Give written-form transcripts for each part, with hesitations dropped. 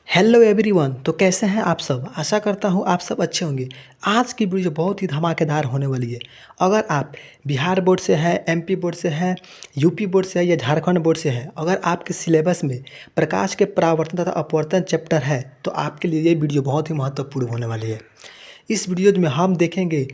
Hello everyone. तो कैसे हैं आप सब। आशा करता हूँ आप सब अच्छे होंगे। आज की वीडियो बहुत ही धमाकेदार होने वाली है। अगर आप बिहार बोर्ड से हैं, एमपी बोर्ड से हैं, यूपी बोर्ड से हैं या झारखंड बोर्ड से हैं, अगर आपके सिलेबस में प्रकाश के परावर्तन तथा अपवर्तन चैप्टर है तो आपके लिए ये वीडियो बहुत ही महत्वपूर्ण होने वाली है। इस वीडियो में हम देखेंगे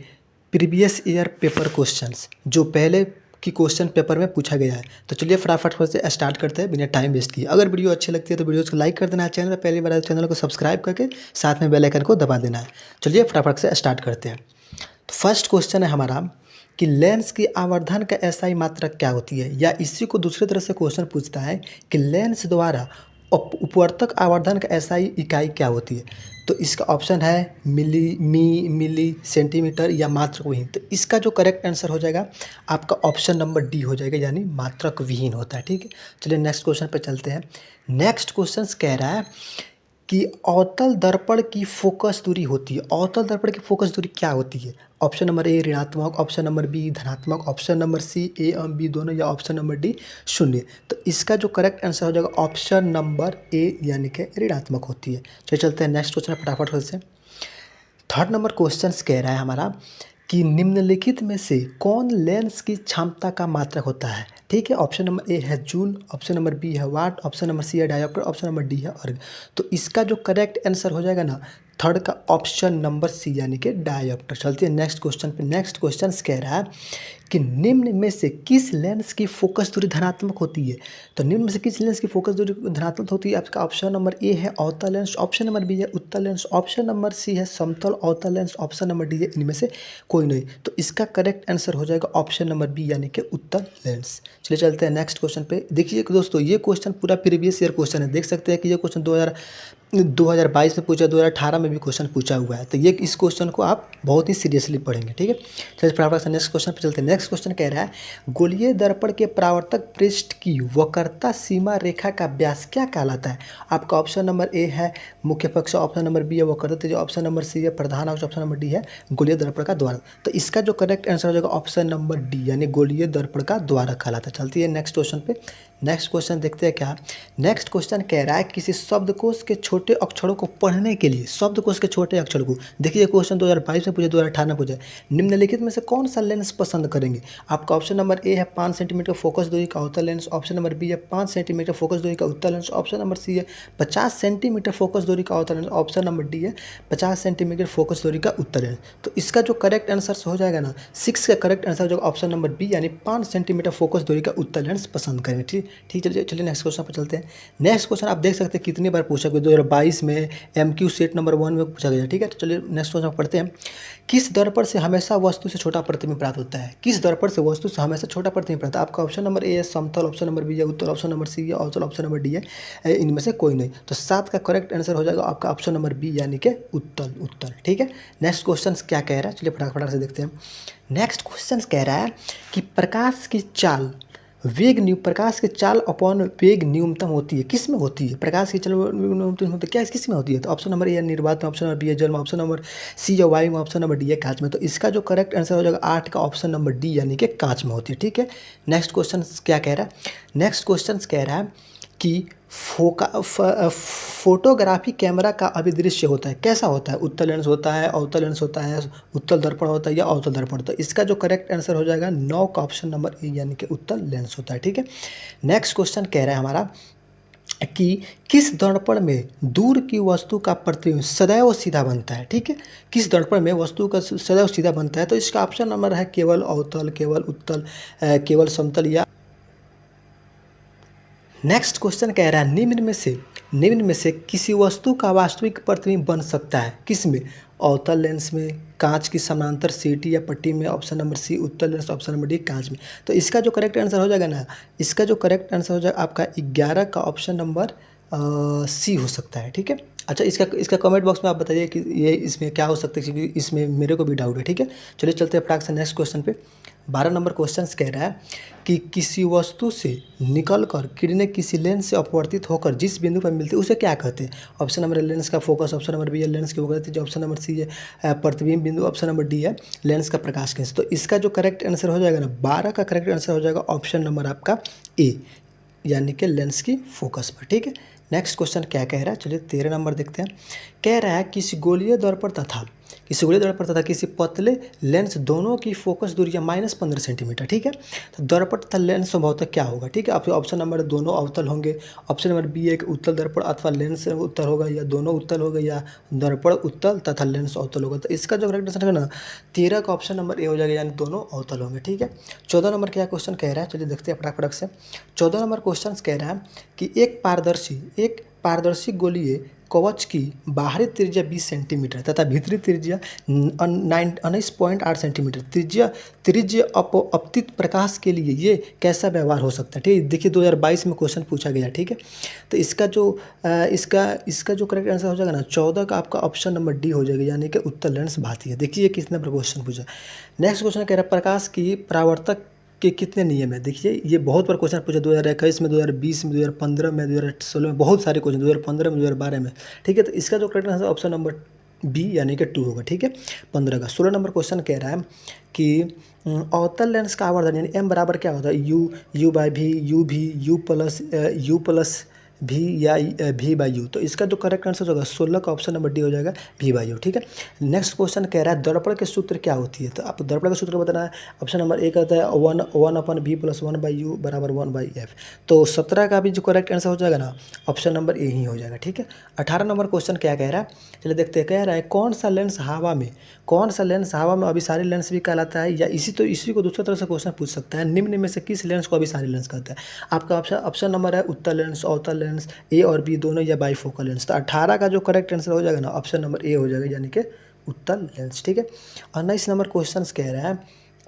प्रीवियस ईयर पेपर क्वेश्चंस जो पहले की क्वेश्चन पेपर में पूछा गया है। तो चलिए फटाफट से स्टार्ट करते हैं बिना टाइम वेस्ट किए। अगर वीडियो अच्छी लगती है तो वीडियो को लाइक कर देना है, चैनल पर पहली बार चैनल को सब्सक्राइब करके साथ में बेल आइकन को दबा देना है। चलिए फटाफट से स्टार्ट करते हैं। तो फर्स्ट क्वेश्चन है हमारा कि लेंस की आवर्धन का एसआई मात्रा क्या होती है, या इसी को दूसरी तरह से क्वेश्चन पूछता है कि लेंस द्वारा उपवर्तक आवर्धन का एसआई इकाई क्या होती है। तो इसका ऑप्शन है मिली सेंटीमीटर या मात्रक विहीन। तो इसका जो करेक्ट आंसर हो जाएगा आपका ऑप्शन नंबर डी हो जाएगा, यानी मात्रक विहीन होता है। ठीक है, चलिए नेक्स्ट क्वेश्चन पे चलते हैं। नेक्स्ट क्वेश्चन कह रहा है कि अवतल दर्पण की फोकस दूरी होती है। अवतल दर्पण की फोकस दूरी क्या होती है। ऑप्शन नंबर ए ऋणात्मक, ऑप्शन नंबर बी धनात्मक, ऑप्शन नंबर सी ए और बी दोनों, या ऑप्शन नंबर डी शून्य। तो इसका जो करेक्ट आंसर हो जाएगा ऑप्शन नंबर ए, यानी कि ऋणात्मक होती है। चलिए चलते हैं नेक्स्ट क्वेश्चन फटाफट से। थर्ड नंबर क्वेश्चन कह रहा है हमारा कि निम्नलिखित में से कौन लेंस की क्षमता का मात्रक होता है। ठीक है, ऑप्शन नंबर ए है जूल, ऑप्शन नंबर बी है वाट, ऑप्शन नंबर सी है डायोप्टर, ऑप्शन नंबर डी है अर्ग। तो इसका जो करेक्ट आंसर हो जाएगा ना थर्ड का ऑप्शन नंबर सी, यानी कि डायोप्टर। चलते हैं नेक्स्ट क्वेश्चन पे। नेक्स्ट क्वेश्चन कह रहा है कि निम्न में से किस लेंस की फोकस दूरी धनात्मक होती है। तो निम्न में से किस लेंस की फोकस दूरी धनात्मक होती है। आपका ऑप्शन नंबर ए है अवतल लेंस, ऑप्शन नंबर बी है उत्तल लेंस, ऑप्शन नंबर सी है समतल अवतल लेंस, ऑप्शन नंबर डी है इनमें से कोई नहीं। तो इसका करेक्ट आंसर हो जाएगा ऑप्शन नंबर बी, यानी कि उत्तल लेंस। चलिए चलते हैं नेक्स्ट क्वेश्चन पे। देखिए दोस्तों, ये क्वेश्चन पूरा प्रीवियस ईयर क्वेश्चन है। देख सकते हैं कि ये क्वेश्चन 2022 में पूछा, 2018 में भी क्वेश्चन पूछा हुआ है। तो ये इस क्वेश्चन को आप बहुत ही सीरियसली पढ़ेंगे। ठीक है, चलिए फटाफट से नेक्स्ट क्वेश्चन पे चलते हैं। नेक्स्ट क्वेश्चन कह रहा है गोलीय दर्पण के परावर्तक पृष्ठ की वक्रता सीमा रेखा का व्यास क्या कहलाता है। आपका ऑप्शन नंबर ए है मुख्य पक्ष, ऑप्शन नंबर बी है वक्रता त्रिज्या, ऑप्शन नंबर सी है प्रधान अक्ष, ऑप्शन नंबर डी है गोलीय दर्पण का द्वारक। तो इसका जो करेक्ट आंसर हो जाएगा ऑप्शन नंबर डी, यानी गोलीय दर्पण का द्वारक कहलाता है। चलती है नेक्स्ट क्वेश्चन पे। नेक्स्ट क्वेश्चन देखते हैं क्या। नेक्स्ट क्वेश्चन कह रहा है किसी शब्दकोश के छोटे अक्षरों को पढ़ने के लिए, शब्दकोश के छोटे अक्षरों को, देखिए क्वेश्चन 2022 में पूछे, 2018 में पूछे, निम्नलिखित में से कौन सा लेंस पसंद करेंगे। आपका ऑप्शन नंबर ए है 5 सेंटीमीटर फोकस दूरी का अवतल लेंस, ऑप्शन नंबर बी है 5 सेंटीमीटर फोकस दूरी का उत्तल लेंस, ऑप्शन नंबर सी है 50 सेंटीमीटर फोकस दूरी का अवतल लेंस, ऑप्शन नंबर डी है 50 सेंटीमीटर फोकस दूरी का उत्तल लेंस। तो इसका जो करेक्ट आंसर हो जाएगा ना 6 का करेक्ट आंसर हो जाएगा ऑप्शन नंबर बी, यानी 5 सेंटीमीटर फोकस दूरी का उत्तल लेंस पसंद करेंगे। ठीक, चलिए नेक्स्ट क्वेश्चन पर चलते हैं। नेक्स्ट क्वेश्चन आप देख सकते हैं कितनी बार पूछा गया, 2022 में एमक्यू सेट नंबर 1 में पूछा गया। ठीक है, तो चलिए नेक्स्ट क्वेश्चन पढ़ते हैं। किस दर्पण से हमेशा वस्तु से छोटा प्रतिबिंब प्राप्त होता है। किस दर्पण से वस्तु से हमेशा छोटा प्रतिबिंब प्राप्त होता है। आपका ऑप्शन नंबर ए है समतल, ऑप्शन नंबर बी है उत्तल, ऑप्शन नंबर सी है अवतल, ऑप्शन नंबर डी है इनमें से कोई नहीं। तो 7 का करेक्ट आंसर हो जाएगा आपका ऑप्शन नंबर बी, यानी कि उत्तल। ठीक है, नेक्स्ट क्वेश्चन क्या कह रहा है, चलिए फटाफट से देखते हैं। नेक्स्ट क्वेश्चन कह रहा है कि प्रकाश की चाल प्रकाश की चाल अपॉन वेग न्यूनतम होती है, किस में होती है। प्रकाश की चाल न्यूनतम होती है क्या, किस में होती है। तो ऑप्शन नंबर ए है निर्वात में, ऑप्शन नंबर बी है जल में, ऑप्शन नंबर सी है वायु में, ऑप्शन नंबर डी है कांच में। तो इसका जो करेक्ट आंसर हो जाएगा 8 का ऑप्शन नंबर डी, यानी कि कांच में होती है। ठीक है, नेक्स्ट क्वेश्चन क्या कह रहा है। नेक्स्ट क्वेश्चन कह रहा है कि फोटोग्राफी कैमरा का अभिदृश्य होता है, कैसा होता है। उत्तल लेंस होता है, अवतल लेंस होता है, उत्तल दर्पण होता है या अवतल दर्पण। तो इसका जो करेक्ट आंसर हो जाएगा 9 का ऑप्शन नंबर ए, यानी कि उत्तल लेंस होता है। ठीक है, नेक्स्ट क्वेश्चन कह रहा है हमारा कि किस दर्पण में दूर की वस्तु का प्रतिबिंब सदैव सीधा बनता है। ठीक है, किस दर्पण में वस्तु का सदैव सीधा बनता है। तो इसका ऑप्शन नंबर है केवल अवतल, केवल उत्तल, केवल समतल या। नेक्स्ट क्वेश्चन कह रहा है निम्न में से किसी वस्तु का वास्तविक प्रतिबिंब बन सकता है, किस में। अवतल लेंस में, कांच की समांतर सीटी या पट्टी में, ऑप्शन नंबर सी उत्तल लेंस, ऑप्शन नंबर डी कांच में। तो इसका जो करेक्ट आंसर हो जाएगा ना, इसका जो करेक्ट आंसर हो जाएगा आपका 11 का ऑप्शन नंबर सी हो सकता है। ठीक है, अच्छा इसका कमेंट बॉक्स में आप बताइए कि ये इसमें क्या हो सकता है, क्योंकि इसमें मेरे को भी डाउट है। ठीक है, चलिए चलते हैं फटाक से नेक्स्ट क्वेश्चन पे। 12 नंबर क्वेश्चन कह रहा है कि किसी वस्तु से निकलकर किरणें किसी लेंस से अपवर्तित होकर जिस बिंदु पर मिलती है उसे क्या कहते हैं। ऑप्शन नंबर लेंस का फोकस, ऑप्शन नंबर बी है लेंस की वक्रता, ऑप्शन नंबर सी है प्रतिबिंब बिंदु, ऑप्शन नंबर डी है लेंस का प्रकाश केंद्र। तो इसका जो करेक्ट आंसर हो जाएगा ना 12 का करेक्ट आंसर हो जाएगा ऑप्शन नंबर आपका ए, यानी कि लेंस की फोकस पर। ठीक है, नेक्स्ट क्वेश्चन क्या कह रहा है, चलिए 13 नंबर देखते हैं। कह रहा है किसी गोलीय दर्पण तथा किसी पतले लेंस दोनों की फोकस दूरियां -15 सेंटीमीटर, ठीक है। तो दर्पण तथा लेंस स्वभावतः क्या होगा, ठीक है। आप ऑप्शन नंबर दोनों अवतल होंगे, ऑप्शन नंबर बी एक उत्तल दर्पण अथवा लेंस उत्तल होगा, या दोनों उत्तल होगा, या दर्पण उत्तल तथा लेंस अवतल होगा। तो इसका जो करेक्ट आंसर है ना 13 का ऑप्शन नंबर ए हो जाएगा, यानी दोनों अवतल होंगे, ठीक है। 14 नंबर क्या क्वेश्चन कह रहा है, चलिए देखते हैं फटाफट से। 14 नंबर क्वेश्चन कह रहा है कि एक पारदर्शी गोलीय कवच की बाहरी त्रिज्या 20 सेंटीमीटर तथा भीतरी त्रिज्या 19.8 सेंटीमीटर त्रिज्य अपतित प्रकाश के लिए ये कैसा व्यवहार हो सकता है, ठीक है। देखिए 2022 में क्वेश्चन पूछा गया, ठीक है। तो इसका जो करेक्ट आंसर हो जाएगा ना 14 का आपका ऑप्शन नंबर डी हो जाएगा, यानी कि उत्तल लेंस भाती है। देखिए किस नंबर क्वेश्चन पूछा। नेक्स्ट क्वेश्चन कह रहा है प्रकाश की परावर्तक के कितने नियम है। देखिए ये बहुत बार क्वेश्चन पूछा, 2021 में, 2020 में, 2015 में, 2016 में, बहुत सारे क्वेश्चन 2015 में, 2012 में, ठीक है। तो इसका जो correct answer option number B यानी कि 2 होगा, ठीक है। 15 का 16 नंबर क्वेश्चन कह रहा है कि अवतल लेंस का आवर्धन यानी एम बराबर क्या होता है, यू बाई भी, यू प्लस भी, या भी बाई यू। तो इसका जो करेक्ट आंसर होगा 16 का ऑप्शन नंबर डी हो जाएगा, भी बाई यू, ठीक है। नेक्स्ट क्वेश्चन कह रहा है दर्पण के सूत्र क्या होती है। तो आपको दर्पण का सूत्र बताना है। ऑप्शन नंबर ए कहता है 1/b + 1/u = 1/f। तो 17 का भी जो करेक्ट आंसर हो जाएगा ना ऑप्शन नंबर ए ही हो जाएगा, ठीक है। 18 नंबर क्वेश्चन क्या कह रहा है, चलिए देखते हैं। कह रहा है कौन सा लेंस हवा में अभिसारी लेंस भी कहलाता है, या इसी को दूसरी तरह से क्वेश्चन पूछ सकता है, निम्न में से किस लेंस को अभिसारी लेंस कहता है। आपका ऑप्शन नंबर है उत्तल लेंस, अवतल लेंस, ए और बी दोनों, या बाईफोकल लेंस। तो 18 का जो करेक्ट आंसर हो जाएगा ना ऑप्शन नंबर ए हो जाएगा, यानी कि उत्तल लेंस, ठीक है। 19 नंबर क्वेश्चन कह रहा है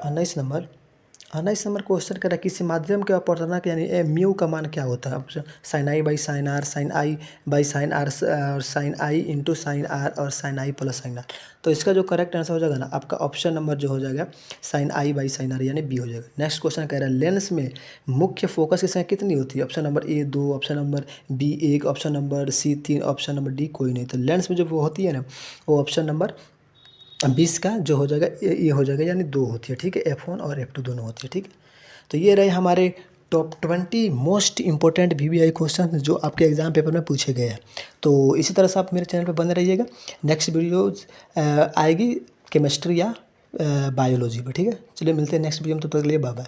19 नंबर क्वेश्चन कह रहा है किसी माध्यम के अपवर्तनांक यानी म्यू का मान क्या होता है। Option sine i by sine r, sine i by sine r, और sine i into sine r, और sine i plus sine r. तो इसका जो करेक्ट आंसर हो जाएगा ना आपका ऑप्शन नंबर जो हो जाएगा sine i by sine r, यानी बी हो जाएगा। नेक्स्ट क्वेश्चन कह रहा है लेंस में मुख्य फोकस की संख्या कितनी होती है। Option number A 2, option number B 1, option number C 3, option number D कोई नहीं। तो लेंस में जो वो होती है ना वो ऑप्शन नंबर 20 का जो हो जाएगा ये हो जाएगा, यानी 2 होती है, ठीक है। F1 और F2 दोनों होती है, ठीक है। तो ये रहे हमारे top 20 most important VVI question जो आपके एग्जाम पेपर में पूछे गए हैं। तो इसी तरह से आप मेरे चैनल पर बने रहिएगा। नेक्स्ट वीडियोज आएगी केमिस्ट्री या बायोलॉजी पर, ठीक है। चलिए मिलते हैं नेक्स्ट वीडियो में, तब तक के लिए बाय बाय।